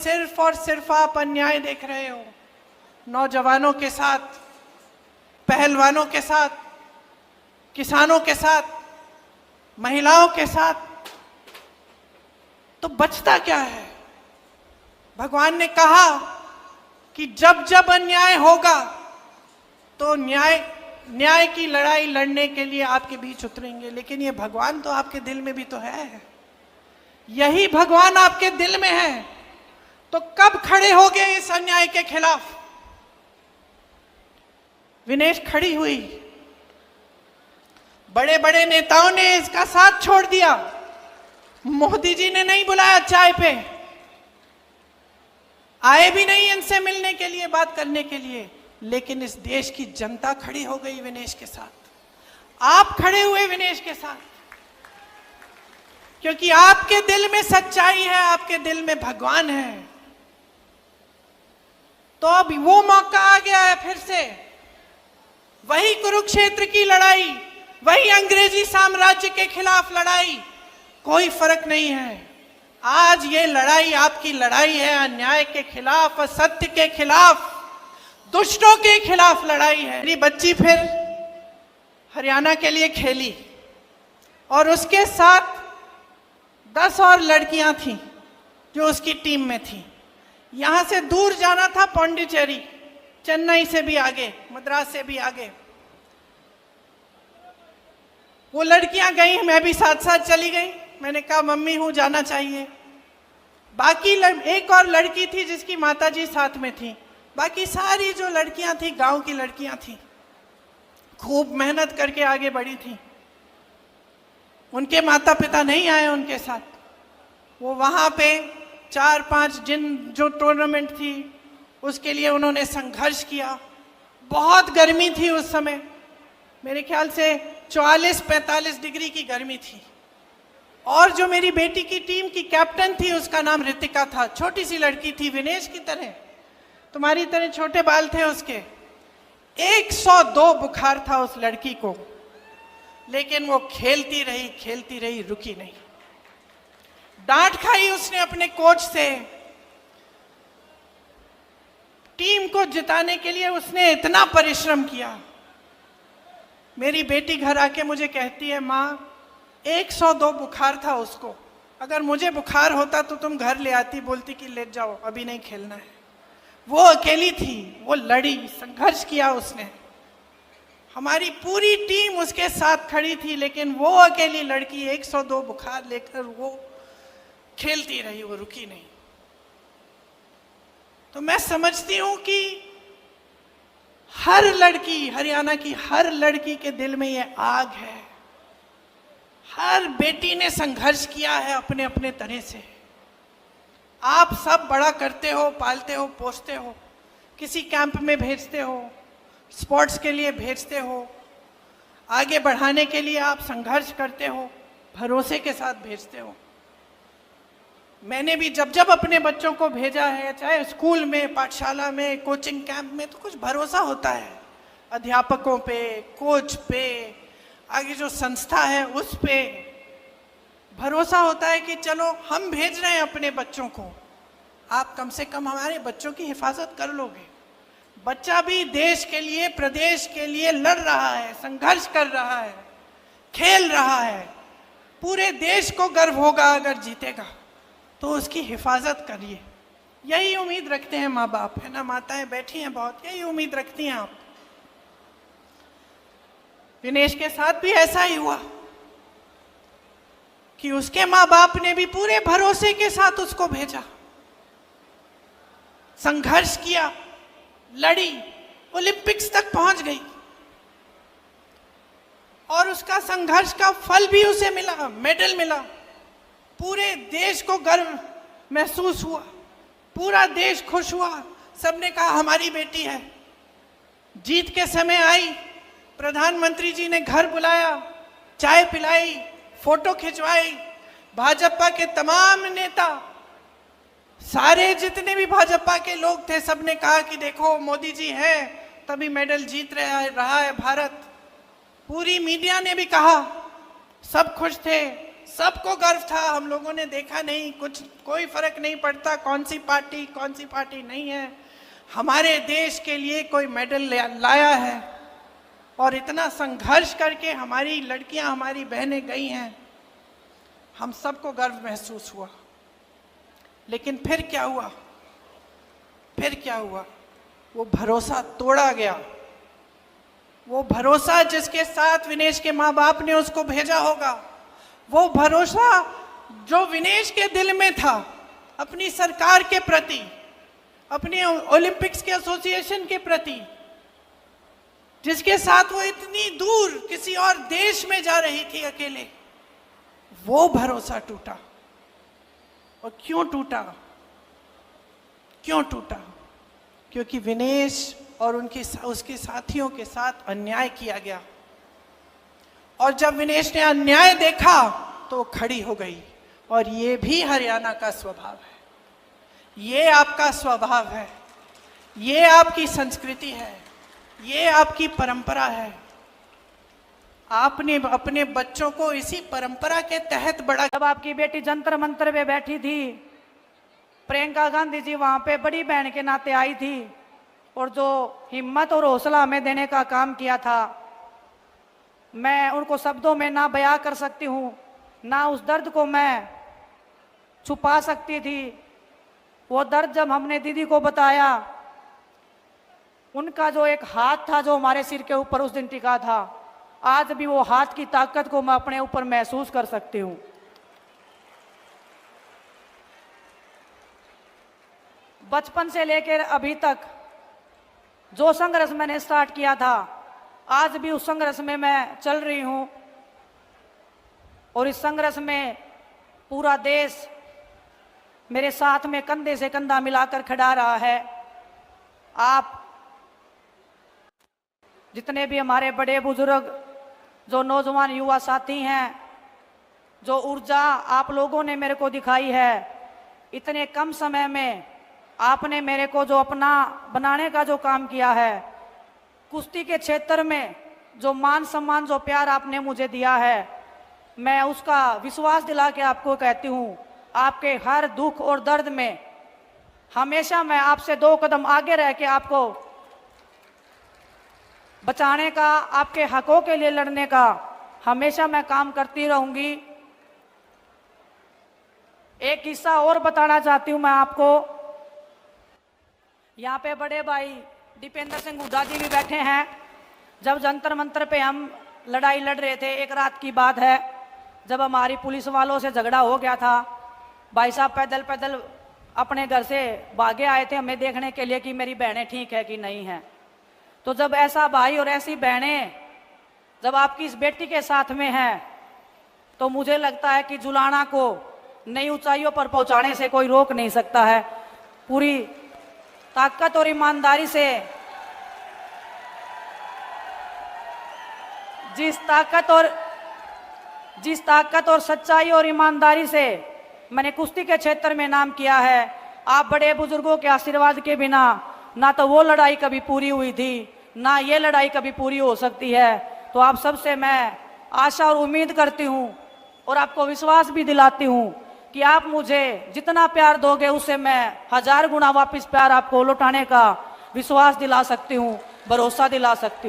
सिर्फ और सिर्फ आप अन्याय देख रहे हो, नौजवानों के साथ, पहलवानों के साथ, किसानों के साथ, महिलाओं के साथ, तो बचता क्या है? भगवान ने कहा कि जब जब अन्याय होगा तो न्याय की लड़ाई लड़ने के लिए आपके बीच उतरेंगे। लेकिन ये भगवान तो आपके दिल में भी तो है, यही भगवान आपके दिल में है, तो कब खड़े हो गए इस अन्याय के खिलाफ? विनेश खड़ी हुई, बड़े बड़े नेताओं ने इसका साथ छोड़ दिया, मोदी जी ने नहीं बुलाया चाय पे, आए भी नहीं इनसे मिलने के लिए, बात करने के लिए, लेकिन इस देश की जनता खड़ी हो गई विनेश के साथ। आप खड़े हुए विनेश के साथ, क्योंकि आपके दिल में सच्चाई है, आपके दिल में भगवान है। तो अब वो मौका आ गया है, फिर से वही कुरुक्षेत्र की लड़ाई, वही अंग्रेजी साम्राज्य के खिलाफ लड़ाई, कोई फर्क नहीं है। आज ये लड़ाई आपकी लड़ाई है, अन्याय के खिलाफ, असत्य के खिलाफ, दुष्टों के खिलाफ लड़ाई है। मेरी बच्ची फिर हरियाणा के लिए खेली और उसके साथ 10 और लड़कियां थीं जो उसकी टीम में थीं। यहां से दूर जाना था पौंडीचेरी, चेन्नई से भी आगे, मद्रास से भी आगे। वो लड़कियां गई, मैं भी साथ साथ चली गई। मैंने कहा मम्मी हूं, जाना चाहिए। बाकी एक और लड़की थी जिसकी माताजी साथ में थी। बाकी सारी जो लड़कियां थी गांव की लड़कियां थी, खूब मेहनत करके आगे बढ़ी थी। उनके माता पिता नहीं आए उनके साथ। वो वहां पे 4-5 दिन जो टूर्नामेंट थी उसके लिए उन्होंने संघर्ष किया। बहुत गर्मी थी उस समय, मेरे ख्याल से 44-45 डिग्री की गर्मी थी। और जो मेरी बेटी की टीम की कैप्टन थी उसका नाम रितिका था, छोटी सी लड़की थी, विनेश की तरह, तुम्हारी तरह छोटे बाल थे उसके। 102 बुखार था उस लड़की को, लेकिन वो खेलती रही, रुकी नहीं। डांट खाई उसने अपने कोच से। टीम को जिताने के लिए उसने इतना परिश्रम किया। मेरी बेटी घर आके मुझे कहती है, माँ 102 बुखार था उसको, अगर मुझे बुखार होता तो तुम घर ले आती, बोलती कि ले जाओ अभी नहीं खेलना है। वो अकेली थी, वो लड़ी, संघर्ष किया उसने। हमारी पूरी टीम उसके साथ खड़ी थी, लेकिन वो अकेली लड़की 102 बुखार लेकर वो खेलती रही, वो रुकी नहीं। तो मैं समझती हूं कि हर लड़की, हरियाणा की हर लड़की के दिल में ये आग है। हर बेटी ने संघर्ष किया है अपने अपने तरह से। आप सब बड़ा करते हो, पालते हो, पोसते हो, किसी कैंप में भेजते हो, स्पोर्ट्स के लिए भेजते हो, आगे बढ़ाने के लिए आप संघर्ष करते हो, भरोसे के साथ भेजते हो। मैंने भी जब जब अपने बच्चों को भेजा है, चाहे स्कूल में, पाठशाला में, कोचिंग कैंप में, तो कुछ भरोसा होता है अध्यापकों पे, कोच पे, आगे जो संस्था है उस पे भरोसा होता है कि चलो हम भेज रहे हैं अपने बच्चों को, आप कम से कम हमारे बच्चों की हिफाजत कर लोगे। बच्चा भी देश के लिए, प्रदेश के लिए लड़ रहा है, संघर्ष कर रहा है, खेल रहा है। पूरे देश को गर्व होगा अगर जीतेगा, तो उसकी हिफाजत करिए। यही उम्मीद रखते हैं माँ बाप, है ना? माताएं बैठी हैं बहुत, यही उम्मीद रखती हैं आप। विनेश के साथ भी ऐसा ही हुआ कि उसके माँ बाप ने भी पूरे भरोसे के साथ उसको भेजा, संघर्ष किया, लड़ी, ओलंपिक्स तक पहुंच गई और उसका संघर्ष का फल भी उसे मिला, मेडल मिला। पूरे देश को गर्व महसूस हुआ, पूरा देश खुश हुआ, सबने कहा हमारी बेटी है। जीत के समय आई, प्रधानमंत्री जी ने घर बुलाया, चाय पिलाई, फोटो खिंचवाई। भाजपा के तमाम नेता, सारे जितने भी भाजपा के लोग थे, सबने कहा कि देखो मोदी जी हैं तभी मेडल जीत रहा है भारत। पूरी मीडिया ने भी कहा, सब खुश थे, सबको गर्व था, हम लोगों ने देखा नहीं, कोई फर्क नहीं पड़ता कौन सी पार्टी नहीं है, हमारे देश के लिए कोई मेडल लाया है। और इतना संघर्ष करके हमारी लड़कियां, हमारी बहनें गई हैं, हम सबको गर्व महसूस हुआ। लेकिन फिर क्या हुआ? वो भरोसा तोड़ा गया। वो भरोसा जिसके साथ विनेश के माँ बाप ने उसको भेजा होगा, वो भरोसा जो विनेश के दिल में था अपनी सरकार के प्रति, अपने ओलंपिक्स के एसोसिएशन के प्रति, जिसके साथ वो इतनी दूर किसी और देश में जा रही थी अकेले, वो भरोसा टूटा। और क्यों टूटा? क्योंकि विनेश और उसके साथियों के साथ अन्याय किया गया। और जब विनेश ने अन्याय देखा तो खड़ी हो गई। और ये भी हरियाणा का स्वभाव है, ये आपका स्वभाव है, ये आपकी संस्कृति है, ये आपकी परंपरा है। आपने अपने बच्चों को इसी परंपरा के तहत बड़ा। जब आपकी बेटी जंतर मंतर पे बैठी थी, प्रियंका गांधी जी वहां पे बड़ी बहन के नाते आई थी, और जो हिम्मत और हौसला हमें देने का काम किया था, मैं उनको शब्दों में ना बयां कर सकती हूँ, ना उस दर्द को मैं छुपा सकती थी। वो दर्द जब हमने दीदी को बताया, उनका जो एक हाथ था जो हमारे सिर के ऊपर उस दिन टिका था, आज भी वो हाथ की ताकत को मैं अपने ऊपर महसूस कर सकती हूँ। बचपन से लेकर अभी तक जो संघर्ष मैंने स्टार्ट किया था, आज भी उस संघर्ष में मैं चल रही हूँ। और इस संघर्ष में पूरा देश मेरे साथ में कंधे से कंधा मिलाकर खड़ा रहा है। आप जितने भी हमारे बड़े बुजुर्ग, जो नौजवान युवा साथी हैं, जो ऊर्जा आप लोगों ने मेरे को दिखाई है, इतने कम समय में आपने मेरे को जो अपना बनाने का जो काम किया है, कुश्ती के क्षेत्र में जो मान सम्मान, जो प्यार आपने मुझे दिया है, मैं उसका विश्वास दिला के आपको कहती हूँ, आपके हर दुख और दर्द में हमेशा मैं आपसे 2 कदम आगे रह के आपको बचाने का, आपके हकों के लिए लड़ने का हमेशा मैं काम करती रहूंगी। एक किस्सा और बताना चाहती हूँ मैं आपको। यहाँ पे बड़े भाई दीपेंद्र सिंह हुड्डा जी भी बैठे हैं। जब जंतर मंतर पे हम लड़ाई लड़ रहे थे, एक रात की बात है, जब हमारी पुलिस वालों से झगड़ा हो गया था, भाई साहब पैदल पैदल अपने घर से भागे आए थे हमें देखने के लिए कि मेरी बहनें ठीक है कि नहीं है। तो जब ऐसा भाई और ऐसी बहनें जब आपकी इस बेटी के साथ में हैं, तो मुझे लगता है कि जुलाना को नई ऊंचाइयों पर पहुंचाने से कोई रोक नहीं सकता है। पूरी ताकत और ईमानदारी से, जिस ताकत और सच्चाई और ईमानदारी से मैंने कुश्ती के क्षेत्र में नाम किया है, आप बड़े बुजुर्गों के आशीर्वाद के बिना ना तो वो लड़ाई कभी पूरी हुई थी, ना ये लड़ाई कभी पूरी हो सकती है। तो आप सबसे मैं आशा और उम्मीद करती हूँ और आपको विश्वास भी दिलाती हूँ कि आप मुझे जितना प्यार दोगे, उससे मैं 1000 गुना वापस प्यार आपको लौटाने का विश्वास दिला सकती हूँ, भरोसा दिला सकती हूँ।